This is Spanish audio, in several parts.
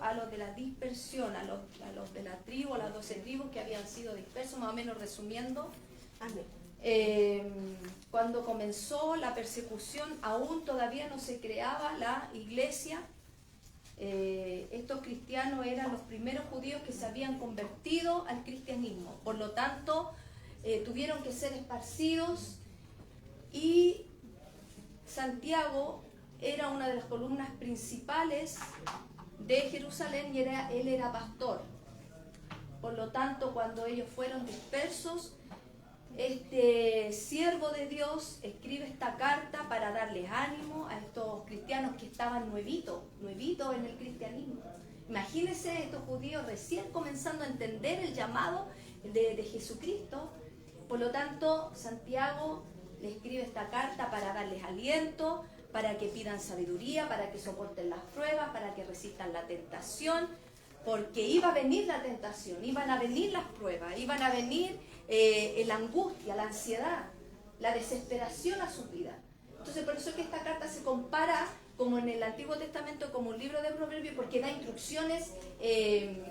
a los de la dispersión, a los de la tribu, a las 12 tribus que habían sido dispersos, más o menos resumiendo. Cuando comenzó la persecución, aún todavía no se creaba la iglesia. Estos cristianos eran los primeros judíos que se habían convertido al cristianismo, por lo tanto tuvieron que ser esparcidos, y Santiago era una de las columnas principales de Jerusalén y él era pastor. Por lo tanto, cuando ellos fueron dispersos, este siervo de Dios escribe esta carta para darles ánimo a estos cristianos que estaban nuevitos en el cristianismo. Imagínense estos judíos recién comenzando a entender el llamado de Jesucristo. Por lo tanto, Santiago le escribe esta carta para darles aliento, para que pidan sabiduría, para que soporten las pruebas, para que resistan la tentación, porque iba a venir la tentación, iban a venir las pruebas, iban a venir la angustia, la ansiedad, la desesperación a su vida. Entonces, por eso es que esta carta se compara, como en el Antiguo Testamento, como un libro de Proverbios, porque da instrucciones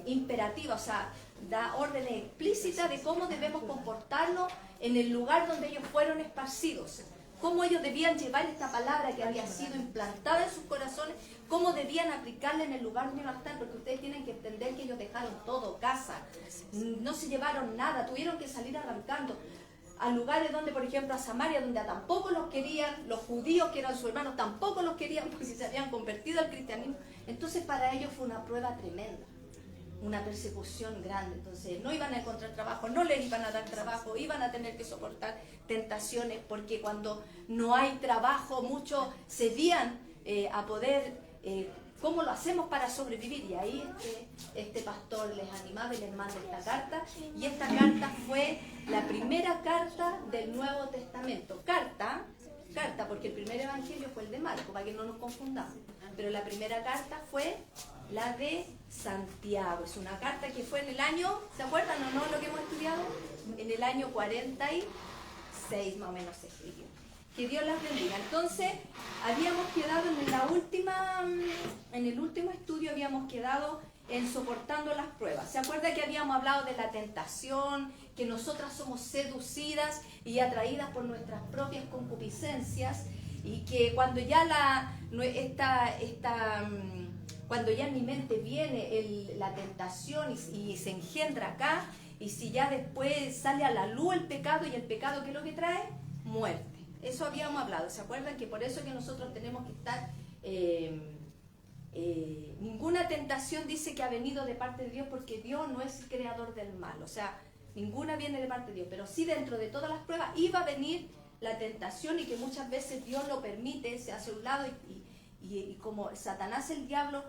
imperativas, o sea, da órdenes explícitas de cómo debemos comportarnos en el lugar donde ellos fueron esparcidos, cómo ellos debían llevar esta palabra que había sido implantada en sus corazones, cómo debían aplicarla en el lugar donde iban a estar, porque ustedes tienen que entender que ellos dejaron todo, casa, no se llevaron nada, tuvieron que salir arrancando a lugares donde, por ejemplo, a Samaria, donde tampoco los querían, los judíos que eran sus hermanos tampoco los querían porque se habían convertido al cristianismo. Entonces para ellos fue una prueba tremenda, una persecución grande. Entonces no iban a encontrar trabajo, no les iban a dar trabajo, iban a tener que soportar tentaciones, porque cuando no hay trabajo muchos cedían a poder, ¿cómo lo hacemos para sobrevivir? Y ahí este pastor les animaba y les manda esta carta, y esta carta fue la primera carta del Nuevo Testamento. Carta, porque el primer evangelio fue el de Marcos, para que no nos confundamos, pero la primera carta fue la de Santiago. Es una carta que fue en el año, ¿se acuerdan o no lo que hemos estudiado? En el año 46 más o menos se escribió. Que Dios las bendiga. Entonces, habíamos quedado en el último estudio habíamos quedado en soportando las pruebas. ¿Se acuerda que habíamos hablado de la tentación, que nosotras somos seducidas y atraídas por nuestras propias concupiscencias, y que cuando ya cuando ya en mi mente viene la tentación y se engendra acá, y si ya después sale a la luz el pecado, y el pecado, ¿qué es lo que trae? Muerte. Eso habíamos hablado. ¿Se acuerdan? Que por eso que nosotros tenemos que estar... ninguna tentación dice que ha venido de parte de Dios, porque Dios no es el creador del mal. O sea, ninguna viene de parte de Dios. Pero sí, dentro de todas las pruebas iba a venir la tentación, y que muchas veces Dios lo permite, se hace a un lado, y como Satanás, el diablo,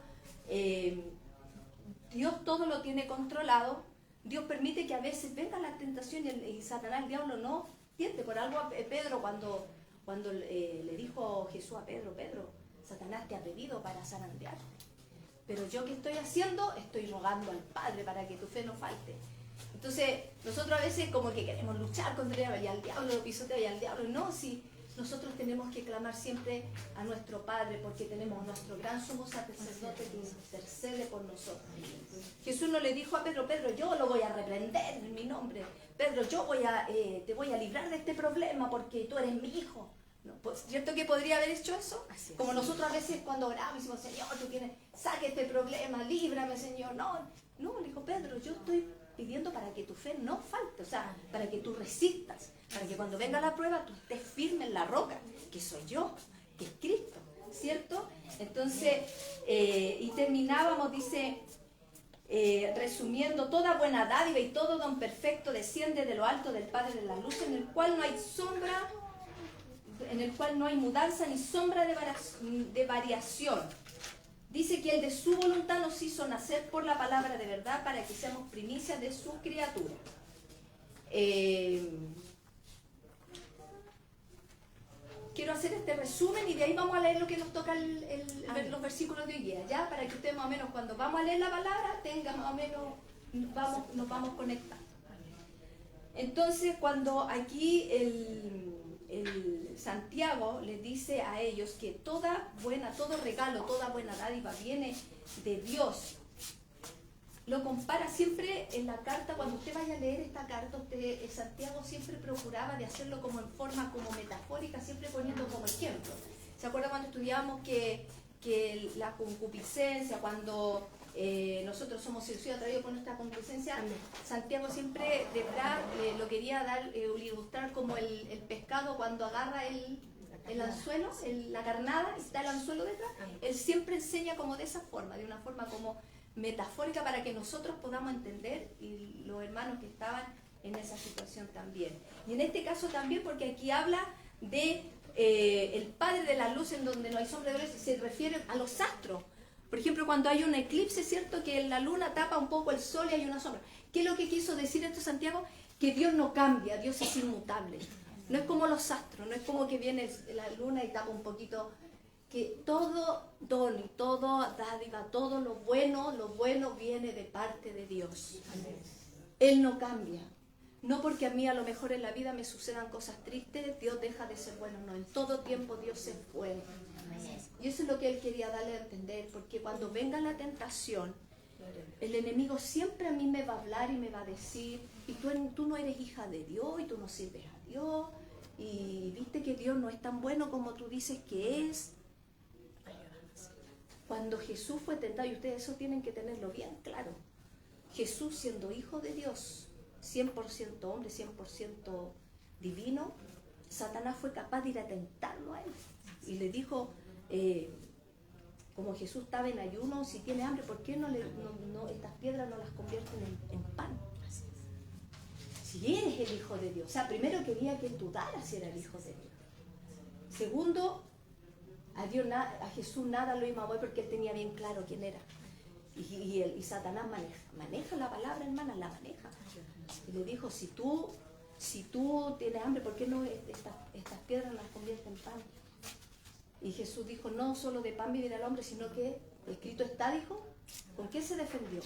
Dios todo lo tiene controlado. Dios permite que a veces venga la tentación, y Satanás, el diablo, no tiente. Por algo Pedro, cuando le dijo Jesús a Pedro: Satanás te ha pedido para zarandearte, pero yo, ¿qué estoy haciendo? Estoy rogando al Padre para que tu fe no falte. Entonces nosotros a veces como que queremos luchar contra el diablo, y al diablo lo pisoteo, y al diablo no. Si nosotros tenemos que clamar siempre a nuestro Padre, porque tenemos nuestro gran sumo sacerdote que intercede por nosotros. Jesús no le dijo a Pedro: yo lo voy a reprender en mi nombre, Pedro, yo te voy a librar de este problema porque tú eres mi hijo. No, pues, ¿cierto que podría haber hecho eso? Como nosotros a veces cuando oramos decimos: Señor, saque este problema, líbrame, Señor. No, le dijo Pedro: yo estoy pidiendo para que tu fe no falte, o sea, para que tú resistas, para que cuando venga la prueba tú estés firme en la roca, que soy yo, que es Cristo, ¿cierto? Entonces, y terminábamos, dice, resumiendo: toda buena dádiva y todo don perfecto desciende de lo alto del Padre de la luz, en el cual no hay sombra, en el cual no hay mudanza ni sombra de variación. Dice que Él de su voluntad nos hizo nacer por la palabra de verdad, para que seamos primicias de su criatura. Quiero hacer este resumen, y de ahí vamos a leer lo que nos toca los versículos de hoy día, ¿ya? Para que ustedes más o menos, cuando vamos a leer la palabra, tengan más o menos, nos vamos conectando. Entonces, cuando aquí Santiago les dice a ellos que todo regalo, toda buena dádiva viene de Dios. Lo compara siempre en la carta. Cuando usted vaya a leer esta carta, Santiago siempre procuraba de hacerlo como en forma como metafórica, siempre poniendo como ejemplo. ¿Se acuerda cuando estudiamos que la concupiscencia, cuando nosotros somos seducidos, atraídos por nuestra concupiscencia? Santiago siempre detrás lo quería dar, ilustrar como el pescado cuando agarra el anzuelo, la carnada, y está el anzuelo detrás. Él siempre enseña como de esa forma, de una forma como metafórica, para que nosotros podamos entender, y los hermanos que estaban en esa situación también. Y en este caso también, porque aquí habla de el Padre de la luz, en donde no hay sombra de luz, se refiere a los astros. Por ejemplo, cuando hay un eclipse, es cierto que la luna tapa un poco el sol y hay una sombra. ¿Qué es lo que quiso decir esto Santiago? Que Dios no cambia, Dios es inmutable. No es como los astros, no es como que viene la luna y tapa un poquito. Que todo don y todo dádiva, todo lo bueno viene de parte de Dios. Él no cambia. No porque a mí a lo mejor en la vida me sucedan cosas tristes, Dios deja de ser bueno. No, en todo tiempo Dios es bueno. Y eso es lo que él quería darle a entender, porque cuando venga la tentación, el enemigo siempre a mí me va a hablar y me va a decir, y tú no eres hija de Dios, y tú no sirves a Dios, y viste que Dios no es tan bueno como tú dices que es. Cuando Jesús fue tentado, y ustedes eso tienen que tenerlo bien claro, Jesús siendo hijo de Dios, 100% hombre, 100% divino, Satanás fue capaz de ir a tentarlo a él. Y le dijo, como Jesús estaba en ayuno, si tiene hambre, ¿por qué no estas piedras no las convierten en pan? Si eres el hijo de Dios. O sea, primero quería que él dudara si era el hijo de Dios. Segundo, a Jesús nada lo iba a mover, porque él tenía bien claro quién era. Y Satanás maneja la palabra, hermana, la maneja. Y le dijo, si tú tienes hambre, ¿por qué no estas piedras las convierten en pan? Y Jesús dijo, no solo de pan vivirá el hombre, sino que escrito está, dijo. ¿Con qué se defendió?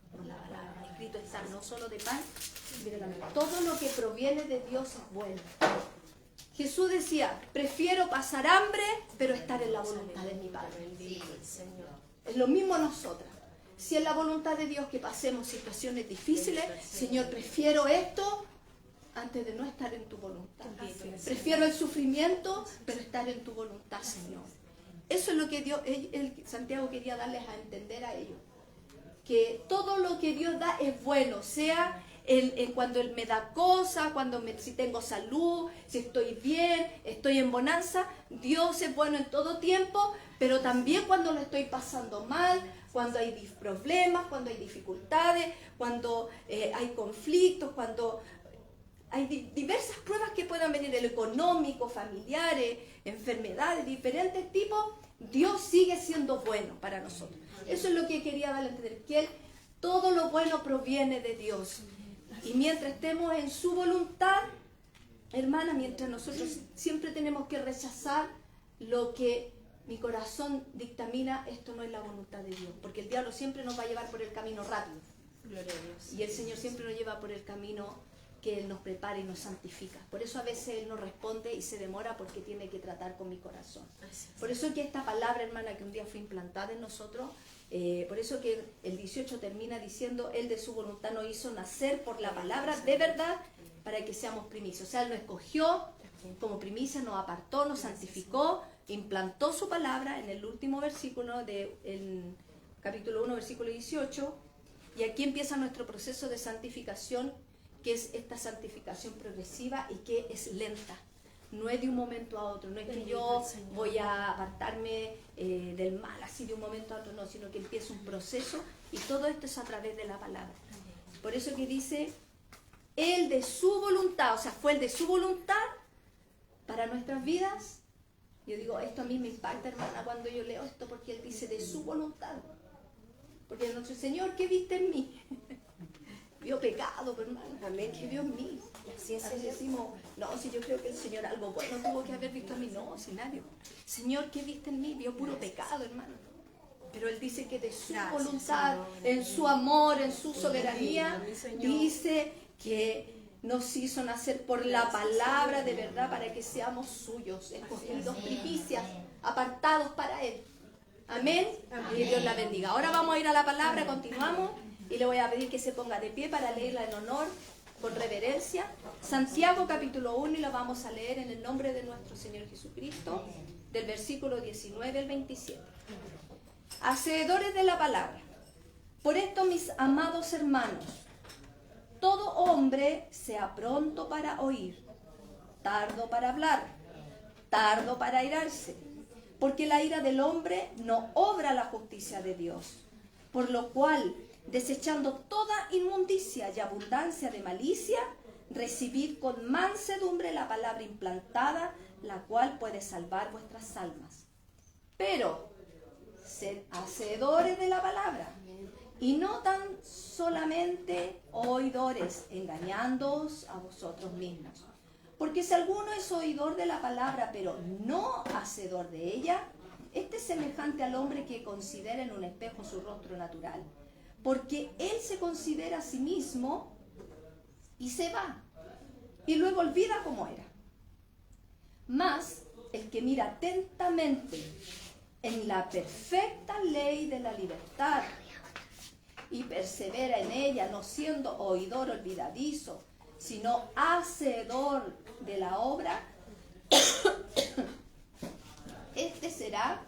Con la palabra. Escrito está, no solo de pan vivirá el hombre. Todo lo que proviene de Dios es bueno. Jesús decía, prefiero pasar hambre, pero estar en la voluntad de mi Padre. Es lo mismo nosotras. Si es la voluntad de Dios que pasemos situaciones difíciles, Señor, prefiero esto antes de no estar en tu voluntad. Prefiero el sufrimiento, pero estar en tu voluntad, Señor. Eso es lo que Santiago quería darles a entender a ellos. Que todo lo que Dios da es bueno, sea cuando Él me da cosas, si tengo salud, si estoy bien, estoy en bonanza. Dios es bueno en todo tiempo, pero también cuando lo estoy pasando mal, cuando hay problemas, cuando hay dificultades, cuando hay conflictos, cuando hay diversas pruebas que puedan venir, el económico, familiares, enfermedades, diferentes tipos. Dios sigue siendo bueno para nosotros. Eso es lo que quería darle a entender, que todo lo bueno proviene de Dios. Y mientras estemos en su voluntad, hermana, mientras nosotros siempre tenemos que rechazar lo que mi corazón dictamina, esto no es la voluntad de Dios, porque el diablo siempre nos va a llevar por el camino rápido. Gloria a Dios. Y el Señor siempre nos lleva por el camino que Él nos prepara y nos santifica. Por eso a veces Él no responde y se demora, porque tiene que tratar con mi corazón. Por eso es que esta palabra, hermana, que un día fue implantada en nosotros, por eso que el 18 termina diciendo, Él de su voluntad nos hizo nacer por la palabra de verdad para que seamos primicias. O sea, Él nos escogió como primicia, nos apartó, nos santificó, implantó su palabra en el último versículo del capítulo 1, versículo 18, y aquí empieza nuestro proceso de santificación, que es esta santificación progresiva y que es lenta. No es de un momento a otro, no es que yo voy a apartarme del mal así de un momento a otro, no, sino que empieza un proceso, y todo esto es a través de la palabra. Por eso que dice, Él de su voluntad, o sea, fue el de su voluntad para nuestras vidas. Yo digo, esto a mí me impacta, hermana, cuando yo leo esto, porque Él dice de su voluntad. Porque nuestro Señor, ¿qué viste en mí? Vio pecado, hermano. Amén. ¿Qué vio en mí? Así decimos, no, si yo creo que el Señor algo bueno tuvo que haber visto en mí. No, escenario. Señor, ¿qué viste en mí? Vio puro pecado, hermano. Pero Él dice que de su voluntad, en su amor, en su soberanía, dice que nos hizo nacer por la palabra de verdad para que seamos suyos, escogidos, primicias, apartados para Él. Amén. Que Dios la bendiga. Ahora vamos a ir a la palabra, continuamos y le voy a pedir que se ponga de pie para leerla en honor, con reverencia. Santiago capítulo 1 y la vamos a leer en el nombre de nuestro Señor Jesucristo, del versículo 19 al 27. Hacedores de la palabra. Por esto, mis amados hermanos, todo hombre sea pronto para oír, tardo para hablar, tardo para airarse, porque la ira del hombre no obra la justicia de Dios. Por lo cual, desechando toda inmundicia y abundancia de malicia, recibid con mansedumbre la palabra implantada, la cual puede salvar vuestras almas. Pero, sed hacedores de la palabra, y no tan solamente oidores, engañándoos a vosotros mismos. Porque si alguno es oidor de la palabra, pero no hacedor de ella, este es semejante al hombre que considera en un espejo su rostro natural. Porque él se considera a sí mismo y se va, y luego olvida cómo era. Mas el que mira atentamente en la perfecta ley de la libertad y persevera en ella, no siendo oidor olvidadizo, sino hacedor de la obra, este será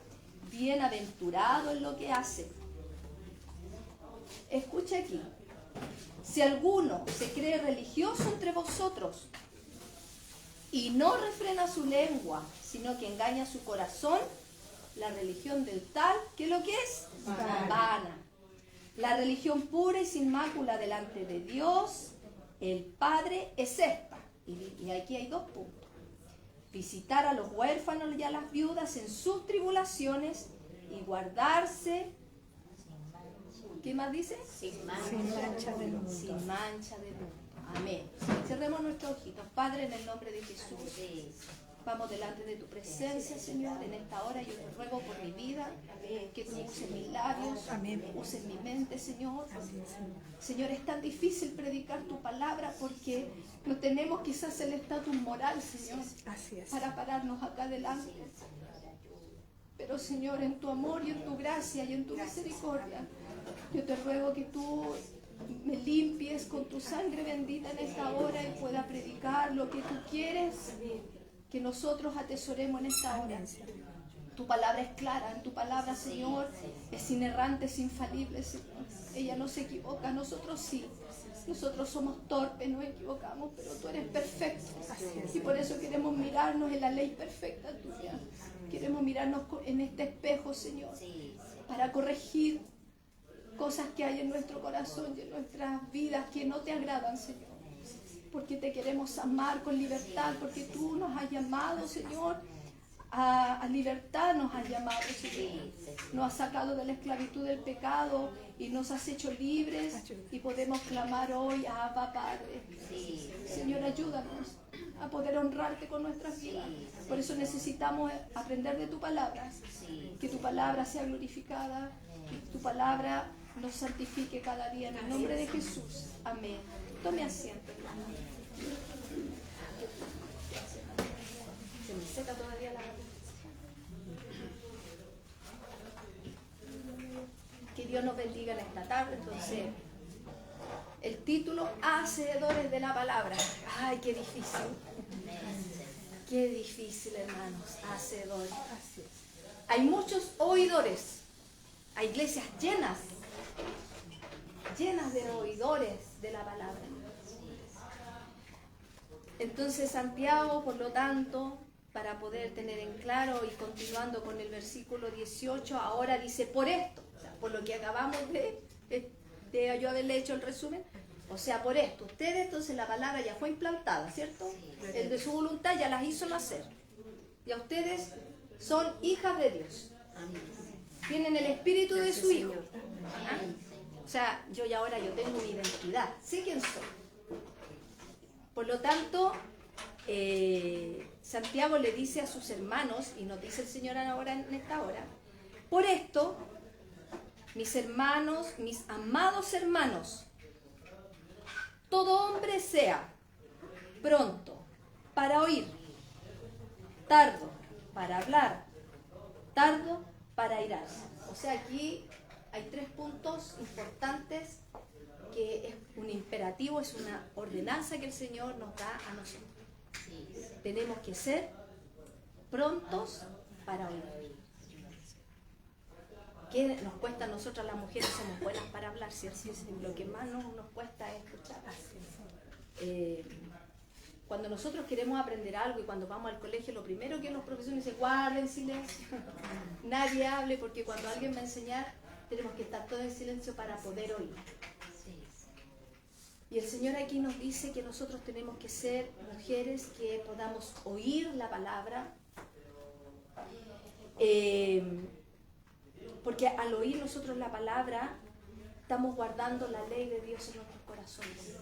bienaventurado en lo que hace. Escucha aquí. Si alguno se cree religioso entre vosotros y no refrena su lengua, sino que engaña su corazón, la religión del tal, ¿qué es lo que es? Vana. La religión pura y sin mácula delante de Dios, el Padre, es esta. Y aquí hay 2 puntos. Visitar a los huérfanos y a las viudas en sus tribulaciones y guardarse. ¿Qué más dice? Sin mancha de mundo. Sin mancha de mundo. Amén. Cerremos nuestros ojitos. Padre, en el nombre de Jesús, vamos delante de tu presencia, Señor. En esta hora yo te ruego por mi vida, que tú uses mis labios, uses mi mente, Señor. Señor, es tan difícil predicar tu palabra porque no tenemos quizás el estatus moral, Señor, para pararnos acá delante. Pero, Señor, en tu amor y en tu gracia y en tu misericordia, yo te ruego que tú me limpies con tu sangre bendita en esta hora y pueda predicar lo que tú quieres que nosotros atesoremos en esta hora. Tu palabra es clara, en tu palabra, Señor, es inerrante, es infalible, Señor. Ella no se equivoca, nosotros sí. Nosotros somos torpes, nos equivocamos, pero tú eres perfecto. Y por eso queremos mirarnos en la ley perfecta tuya. Queremos mirarnos en este espejo, Señor, para corregir cosas que hay en nuestro corazón y en nuestras vidas que no te agradan, Señor. Porque te queremos amar con libertad, porque tú nos has llamado, Señor, a libertad nos has llamado, Señor. Nos has sacado de la esclavitud del pecado y nos has hecho libres y podemos clamar hoy a Abba Padre. Señor, ayúdanos a poder honrarte con nuestras vidas. Por eso necesitamos aprender de tu palabra, que tu palabra sea glorificada, que tu palabra nos santifique cada día en el nombre de Jesús. Amén. Tome asiento, hermano. Se me seca todavía la garganta. Que Dios nos bendiga en esta tarde. Entonces, el título, Hacedores de la Palabra. Ay, qué difícil. Qué difícil, hermanos. Hacedores. Hay muchos oidores. Hay iglesias llenas de oidores de la palabra. Entonces Santiago, por lo tanto, para poder tener en claro y continuando con el versículo 18, ahora dice por esto, o sea, por lo que acabamos de yo haberle hecho el resumen, o sea, por esto, ustedes entonces la palabra ya fue implantada, ¿cierto? El de su voluntad ya las hizo nacer. Ya ustedes son hijas de Dios. Tienen el espíritu de su hijo. ¿Ah? O sea, yo tengo mi identidad, sé quién soy. Por lo tanto, Santiago le dice a sus hermanos, y nos dice el Señor ahora en esta hora, por esto, mis hermanos, mis amados hermanos, todo hombre sea pronto para oír, tardo para hablar, tardo para airarse. O sea, aquí hay 3 puntos importantes que es un imperativo, es una ordenanza que el Señor nos da a nosotros. Tenemos que ser prontos para oír. ¿Qué nos cuesta a nosotras las mujeres? Somos buenas para hablar, ¿cierto? Lo que más nos cuesta es escuchar. Cuando nosotros queremos aprender algo y cuando vamos al colegio, lo primero que los profesores dicen, guarden silencio, nadie hable, porque cuando alguien va a enseñar, tenemos que estar todos en silencio para poder oír. Y el Señor aquí nos dice que nosotros tenemos que ser mujeres que podamos oír la palabra, porque al oír nosotros la palabra, estamos guardando la ley de Dios en nuestros corazones.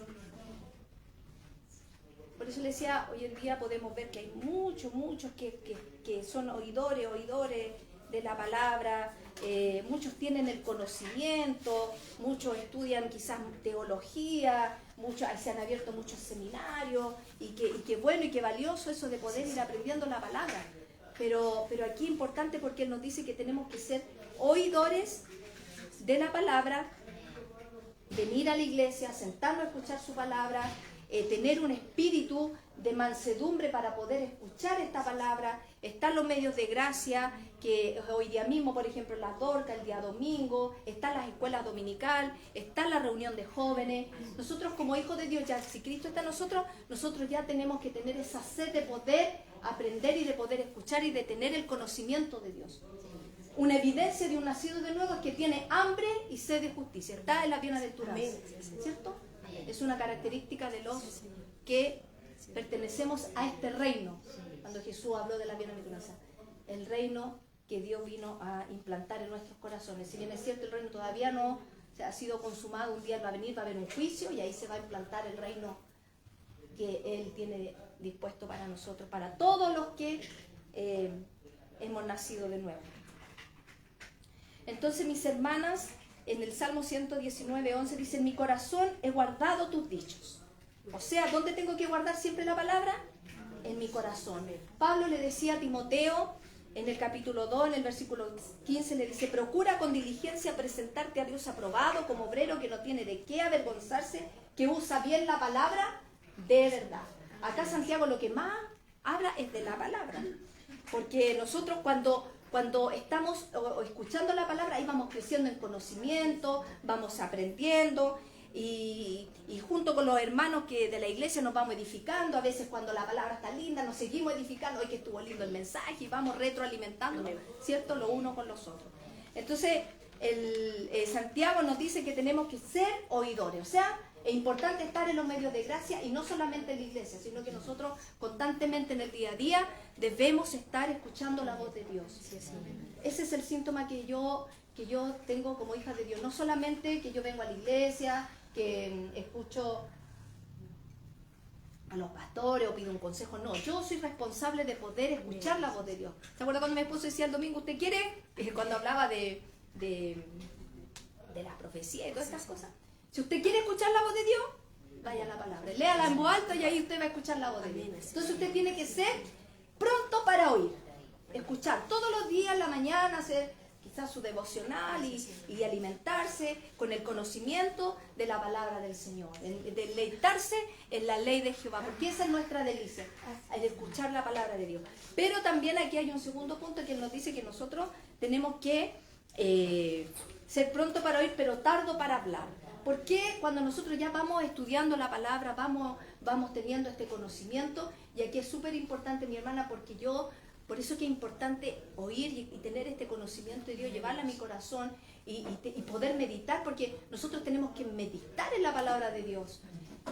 Por eso le decía, hoy en día podemos ver que hay muchos que son oidores de la palabra, muchos tienen el conocimiento, muchos estudian quizás teología, se han abierto muchos seminarios, y que bueno y que valioso eso de poder ir aprendiendo la palabra. Pero aquí es importante porque Él nos dice que tenemos que ser oidores de la palabra, venir a la iglesia, sentarnos a escuchar su palabra, tener un espíritu de mansedumbre para poder escuchar esta palabra. Están los medios de gracia, que hoy día mismo, por ejemplo, las Dorcas, el día domingo, están las escuelas dominical, está la reunión de jóvenes. Nosotros como hijos de Dios, ya si Cristo está en nosotros ya tenemos que tener esa sed de poder aprender y de poder escuchar y de tener el conocimiento de Dios. Una evidencia de un nacido de nuevo es que tiene hambre y sed de justicia. Está en la bienaventuranza, ¿cierto? Es una característica de los que pertenecemos a este reino. Cuando Jesús habló de la bienaventuranza, el reino que Dios vino a implantar en nuestros corazones. Si bien es cierto, el reino todavía no ha sido consumado, un día va a venir, va a haber un juicio y ahí se va a implantar el reino que Él tiene dispuesto para nosotros, para todos los que hemos nacido de nuevo. Entonces, mis hermanas, en el Salmo 119:11 dice, mi corazón he guardado tus dichos. O sea, ¿dónde tengo que guardar siempre la palabra? En mi corazón. Pablo le decía a Timoteo, en el capítulo 2, en el versículo 15, le dice, procura con diligencia presentarte a Dios aprobado, como obrero que no tiene de qué avergonzarse, que usa bien la palabra de verdad. Acá Santiago lo que más habla es de la palabra. Porque nosotros cuando estamos escuchando la palabra, ahí vamos creciendo en conocimiento, vamos aprendiendo, y junto con los hermanos que de la iglesia nos vamos edificando. A veces cuando la palabra está linda nos seguimos edificando, hoy que estuvo lindo el mensaje, y vamos retroalimentándonos, ¿cierto? Los unos con los otros. Entonces Santiago nos dice que tenemos que ser oidores, o sea, es importante estar en los medios de gracia, y no solamente en la iglesia, sino que nosotros constantemente en el día a día debemos estar escuchando la voz de Dios. Ese es el síntoma que yo tengo como hija de Dios. No solamente que yo vengo a la iglesia, que escucho a los pastores o pido un consejo, no, yo soy responsable de poder escuchar la voz de Dios. ¿Se acuerda cuando mi esposo decía el domingo, ¿usted quiere? Cuando hablaba de la profecía y todas estas cosas. Si usted quiere escuchar la voz de Dios, vaya a la palabra, léala en voz alta y ahí usted va a escuchar la voz de Dios. Entonces usted tiene que ser pronto para oír, escuchar todos los días, en la mañana, hacer quizás su devocional y alimentarse con el conocimiento de la palabra del Señor, deleitarse en la ley de Jehová, porque esa es nuestra delicia, el escuchar la palabra de Dios. Pero también aquí hay un segundo punto que nos dice que nosotros tenemos que ser pronto para oír, pero tardo para hablar. Porque cuando nosotros ya vamos estudiando la palabra, vamos teniendo este conocimiento, y aquí es súper importante, mi hermana, porque por eso que es importante oír y tener este conocimiento de Dios, llevarla a mi corazón y poder meditar, porque nosotros tenemos que meditar en la palabra de Dios.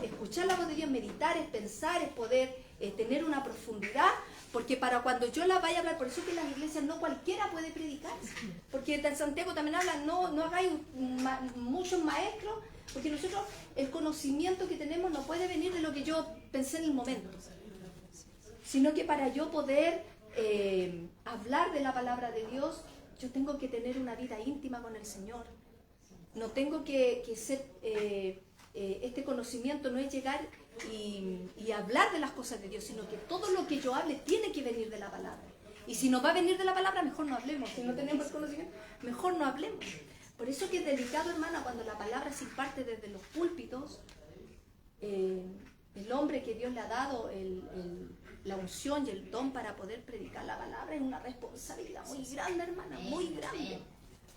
Escuchar la voz de Dios, meditar, es pensar, es poder tener una profundidad, porque para cuando yo la vaya a hablar, por eso que en las iglesias no cualquiera puede predicar, porque en Santiago también habla, no hagáis muchos maestros, porque nosotros el conocimiento que tenemos no puede venir de lo que yo pensé en el momento, sino que para yo poder hablar de la palabra de Dios, yo tengo que tener una vida íntima con el Señor. No tengo que ser este conocimiento no es llegar y hablar de las cosas de Dios, sino que todo lo que yo hable tiene que venir de la palabra. Y si no va a venir de la palabra, mejor no hablemos. Si no tenemos el conocimiento, mejor no hablemos. Por eso que es delicado, hermana, cuando la palabra se imparte desde los púlpitos. El hombre que Dios le ha dado la unción y el don para poder predicar la palabra es una responsabilidad muy grande, hermana, muy grande.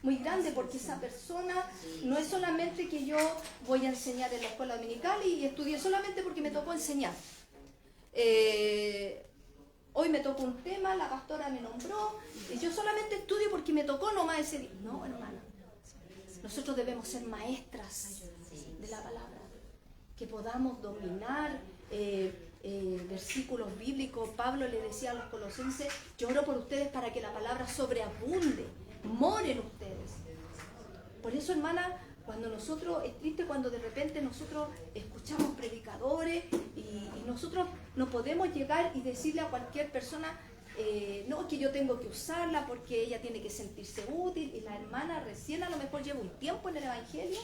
Muy grande, porque esa persona no es solamente que yo voy a enseñar en la escuela dominical y estudié solamente porque me tocó enseñar. Hoy me tocó un tema, la pastora me nombró, y yo solamente estudio porque me tocó nomás ese día. No, hermana. Nosotros debemos ser maestras de la palabra, que podamos dominar versículos bíblicos. Pablo le decía a los colosenses, yo oro por ustedes para que la palabra sobreabunde, more en ustedes. Por eso, hermana, cuando nosotros, es triste cuando de repente nosotros escuchamos predicadores y nosotros no podemos llegar y decirle a cualquier persona, no, es que yo tengo que usarla porque ella tiene que sentirse útil, y la hermana recién a lo mejor lleva un tiempo en el evangelio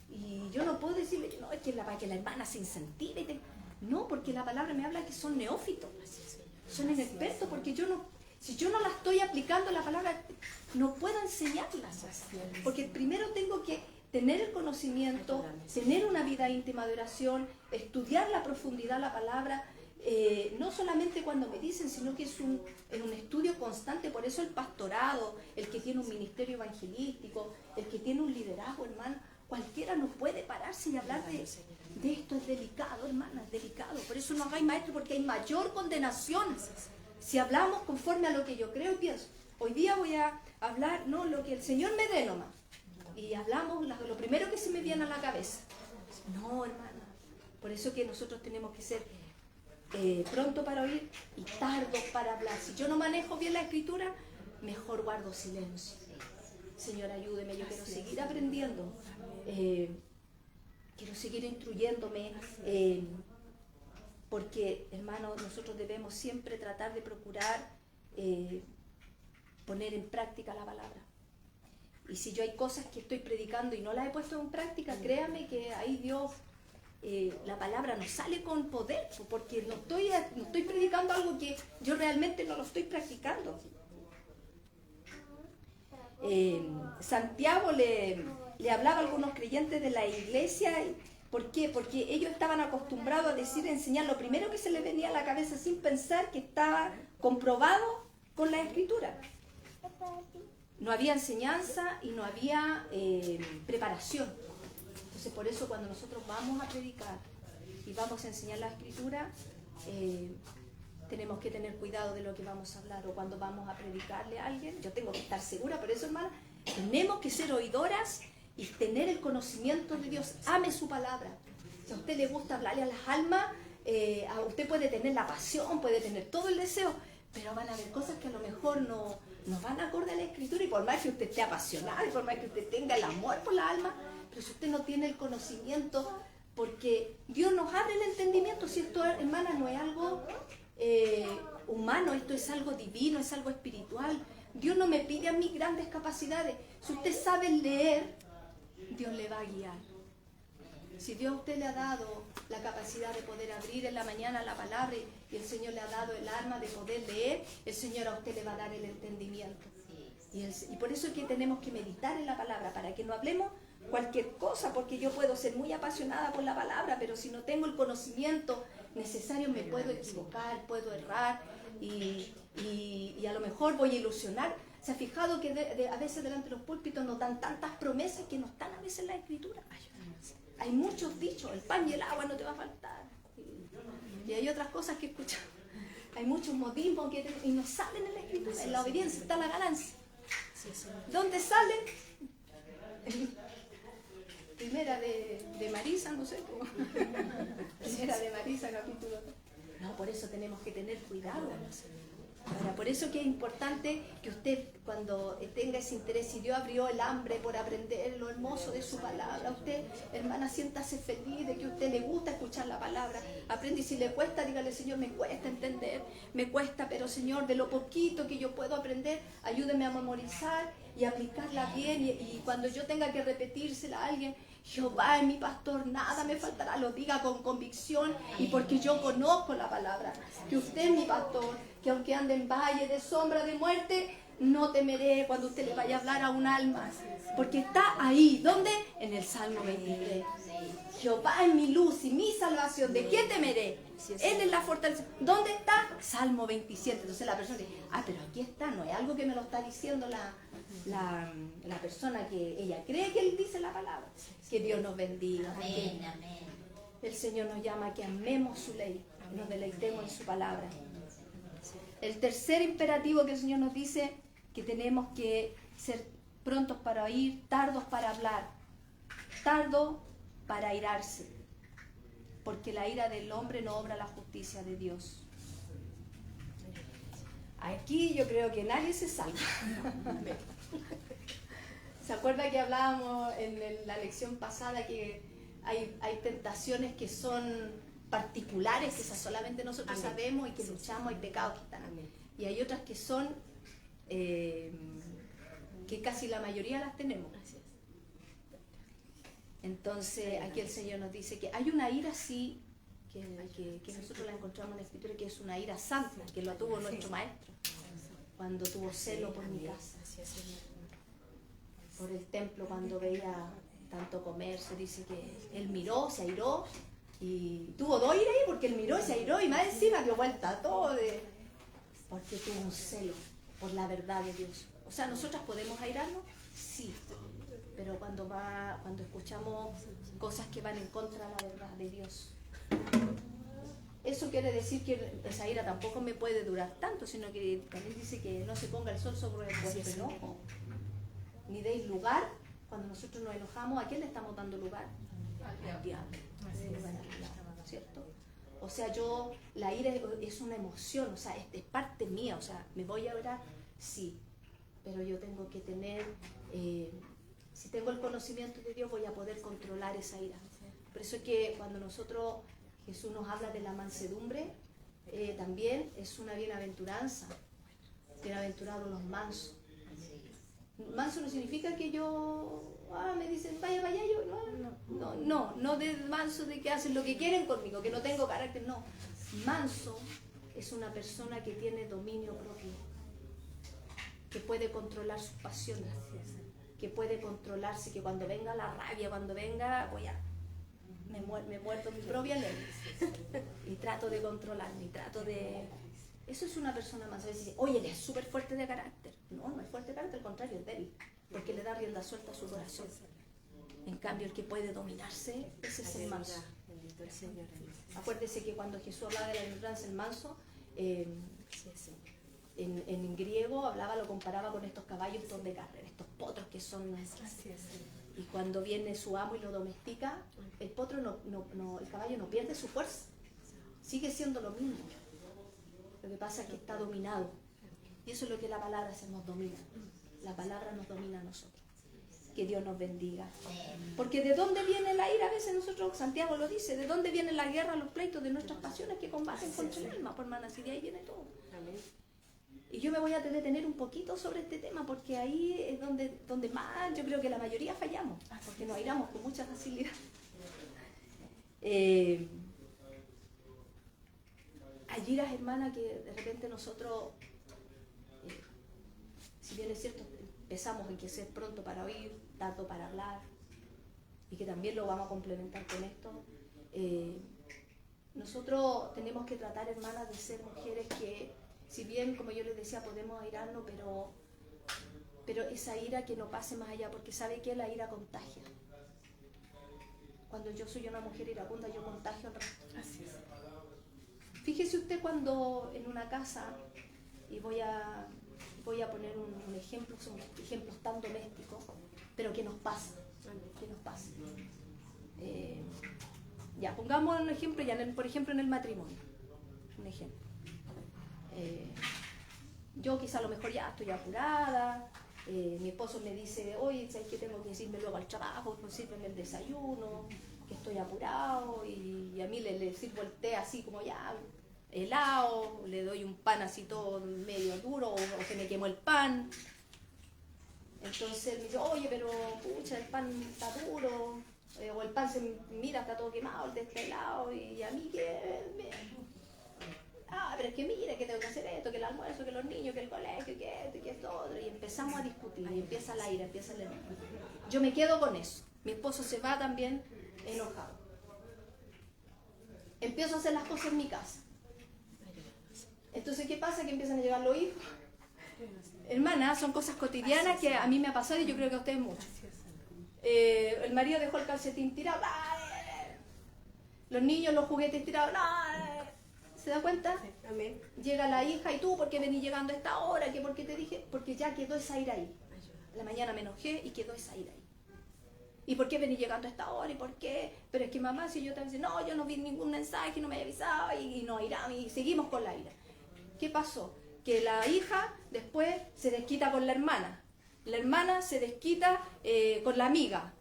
y yo no puedo decirle, no, es que para que la hermana se incentive. No, porque la palabra me habla que son neófitos, son inexpertos, porque si yo no la estoy aplicando la palabra, no puedo enseñarlas, porque primero tengo que tener el conocimiento, tener una vida íntima de oración, estudiar la profundidad de la palabra, no solamente cuando me dicen, sino que es un estudio constante. Por eso el pastorado, el que tiene un ministerio evangelístico, el que tiene un liderazgo, hermano, cualquiera no puede pararse y hablar de esto. Es delicado, hermana, es delicado. Por eso no hagáis maestro, porque hay mayor condenación si hablamos conforme a lo que yo creo y pienso. Hoy día voy a hablar, no, lo que el Señor me dé nomás. Y hablamos lo primero que se me viene a la cabeza. No, hermana. Por eso que nosotros tenemos que ser pronto para oír y tardo para hablar. Si yo no manejo bien la escritura, mejor guardo silencio. Señor, ayúdeme, yo quiero seguir aprendiendo. Quiero seguir instruyéndome. Porque, hermano, nosotros debemos siempre tratar de procurar poner en práctica la palabra. Y si yo hay cosas que estoy predicando y no las he puesto en práctica, créame que ahí Dios, la palabra no sale con poder, porque no estoy predicando algo que yo realmente no lo estoy practicando. Santiago le hablaba a algunos creyentes de la iglesia. ¿Por qué? Porque ellos estaban acostumbrados a decir, enseñar lo primero que se les venía a la cabeza sin pensar que estaba comprobado con la escritura. No había enseñanza y no había preparación. Entonces, por eso cuando nosotros vamos a predicar y vamos a enseñar la escritura, tenemos que tener cuidado de lo que vamos a hablar. O cuando vamos a predicarle a alguien, yo tengo que estar segura. Por eso, hermana, tenemos que ser oidoras y tener el conocimiento de Dios. Ame su palabra. Si a usted le gusta hablarle a las almas, a usted puede tener la pasión, puede tener todo el deseo, pero van a haber cosas que a lo mejor no van acorde a la escritura. Y por más que usted esté apasionado, y por más que usted tenga el amor por la alma, pero si usted no tiene el conocimiento, porque Dios nos abre el entendimiento. Si esto, hermana, no es algo humano, esto es algo divino, es algo espiritual. Dios no me pide a mí grandes capacidades. Si usted sabe leer, Dios le va a guiar. Si Dios a usted le ha dado la capacidad de poder abrir en la mañana la palabra y el Señor le ha dado el arma de poder leer, el Señor a usted le va a dar el entendimiento. Y por eso es que tenemos que meditar en la palabra, para que no hablemos cualquier cosa, porque yo puedo ser muy apasionada por la palabra, pero si no tengo el conocimiento necesario me puedo equivocar, puedo errar y a lo mejor voy a ilusionar. ¿Se ha fijado que a veces delante de los púlpitos nos dan tantas promesas que no están a veces en la escritura? Hay muchos dichos, el pan y el agua no te va a faltar. Y hay otras cosas que escuchamos. Hay muchos modismos y no salen en la escritura. En la obediencia está la ganancia. ¿Dónde salen? Primera de Marisa, no sé cómo. Primera de Marisa, capítulo 2. No, por eso tenemos que tener cuidado. Ahora, por eso que es importante que usted, cuando tenga ese interés, y Dios abrió el hambre por aprender lo hermoso de su palabra, usted, hermana, siéntase feliz de que a usted le gusta escuchar la palabra. Aprende, y si le cuesta, dígale: Señor, me cuesta entender, me cuesta, pero Señor, de lo poquito que yo puedo aprender, ayúdeme a memorizar y aplicarla bien, y cuando yo tenga que repetírsela a alguien, Jehová es mi pastor, nada me faltará. Lo diga con convicción y porque yo conozco la palabra. Que usted es mi pastor, que aunque ande en valle de sombra de muerte, no temeré cuando usted le vaya a hablar a un alma. Porque está ahí. ¿Dónde? En el Salmo 23. Jehová es mi luz y mi salvación. ¿De quién temeré? Él es la fortaleza. ¿Dónde está? Salmo 27. Entonces la persona dice, pero aquí está. No es algo que me lo está diciendo la persona que ella cree que él dice la palabra. Que Dios nos bendiga. Amén, amén. El Señor nos llama a que amemos su ley. Nos deleitemos en su palabra. El tercer imperativo que el Señor nos dice, que tenemos que ser prontos para oír, tardos para hablar, tardo para airarse, porque la ira del hombre no obra la justicia de Dios. Aquí yo creo que nadie se salva. ¿Se acuerda que hablábamos en la lección pasada que hay tentaciones que son particulares, que esas solamente nosotros sabemos y que luchamos, hay pecados que están? Y hay otras que son, que casi la mayoría las tenemos. Entonces aquí el Señor nos dice que hay una ira así, que nosotros la encontramos en la Escritura, que es una ira santa, que lo tuvo nuestro Maestro, cuando tuvo celo por mi casa, por el templo, cuando veía tanto comercio. Dice que él miró, se airó, y tuvo dos iras ahí, porque él miró y se airó, y más encima dio vuelta a todo, porque tuvo un celo por la verdad de Dios. O sea, ¿nosotras podemos airarnos? Sí. Pero cuando escuchamos cosas que van en contra de la verdad de Dios. Eso quiere decir que esa ira tampoco me puede durar tanto, sino que también dice que no se ponga el sol sobre vuestro enojo. Ni deis lugar. Cuando nosotros nos enojamos, ¿a quién le estamos dando lugar? Al diablo. ¿Cierto? O sea, la ira es una emoción, o sea, es parte mía. O sea, ¿me voy a orar? Sí. Pero yo tengo que tener... si tengo el conocimiento de Dios, voy a poder controlar esa ira. Por eso es que cuando Jesús nos habla de la mansedumbre, también es una bienaventuranza. Bienaventurados los mansos. Manso no significa que me dicen, vaya, yo, no de manso de que hacen lo que quieren conmigo, que no tengo carácter, no. Manso es una persona que tiene dominio propio, que puede controlar sus pasiones, que puede controlarse, que cuando venga la rabia, cuando venga, me muerdo mi propia ley y trato de controlarme, Eso es una persona más. A veces dice, oye, él es súper fuerte de carácter. No es fuerte de carácter, al contrario, es débil, porque le da rienda suelta a su corazón. En cambio, el que puede dominarse, ese es el manso. Acuérdese que cuando Jesús hablaba de la bienaventuranza, el manso, en griego lo comparaba con estos caballos de carrera, estos potros que son... Y cuando viene su amo y lo domestica, el caballo no pierde su fuerza, sigue siendo lo mismo. Lo que pasa es que está dominado. Y eso es lo que la palabra nos domina. La palabra nos domina a nosotros. Que Dios nos bendiga. Porque ¿de dónde viene la ira? A veces nosotros, Santiago lo dice, ¿de dónde viene la guerra, los pleitos de nuestras pasiones que combaten contra el alma? Por hermanas, y de ahí viene todo. Y yo me voy a detener un poquito sobre este tema, porque ahí es donde más yo creo que la mayoría fallamos, porque nos airamos con mucha facilidad. Hay iras, hermana, que de repente nosotros, si bien es cierto, empezamos en que ser pronto para oír, tardo para hablar, y que también lo vamos a complementar con esto. Nosotros tenemos que tratar, hermanas, de ser mujeres que, si bien, como yo les decía, podemos airarnos, pero esa ira que no pase más allá, porque ¿sabe qué? La ira contagia. Cuando yo soy una mujer iracunda, yo contagio al resto. Así es. Fíjese usted cuando en una casa, y voy a poner un ejemplo, son ejemplos tan domésticos, pero que nos pasa. Ya, pongamos un ejemplo, por ejemplo en el matrimonio. Un ejemplo. Yo quizá a lo mejor ya estoy apurada, mi esposo me dice, oye, ¿sabes qué? Tengo que irme luego al trabajo, pues sírveme el desayuno, que estoy apurado, y a mí le sirvo el té así como ya helado, le doy un pan así todo medio duro, o se me quemó el pan. Entonces él me dice, oye, pero pucha, el pan está duro, pan se mira, está todo quemado, el de este lado, y a mí que... pero es que mira, que tengo que hacer esto, que el almuerzo, que los niños, que el colegio, que esto, que esto otro. Y empezamos a discutir, y empieza la ira, empieza el enojo. Yo me quedo con eso. Mi esposo se va también enojado. Empiezo a hacer las cosas en mi casa. Entonces, ¿qué pasa? Que empiezan a llegar los hijos. Hermana, son cosas cotidianas que a mí me ha pasado y yo creo que a ustedes mucho. El marido dejó el calcetín tirado. Los niños, los juguetes tirados. ¿Se da cuenta? Amén. Llega la hija, ¿y tú por qué venís llegando a esta hora? ¿Qué por qué te dije? Porque ya quedó esa ira ahí. A la mañana me enojé y quedó esa ira ahí. ¿Y por qué venís llegando a esta hora? ¿Y por qué? Pero es que mamá, si yo te decía, no, yo no vi ningún mensaje, no me había avisado, y no irá, y seguimos con la ira. ¿Qué pasó? Que la hija después se desquita con la hermana. La hermana se desquita con la amiga.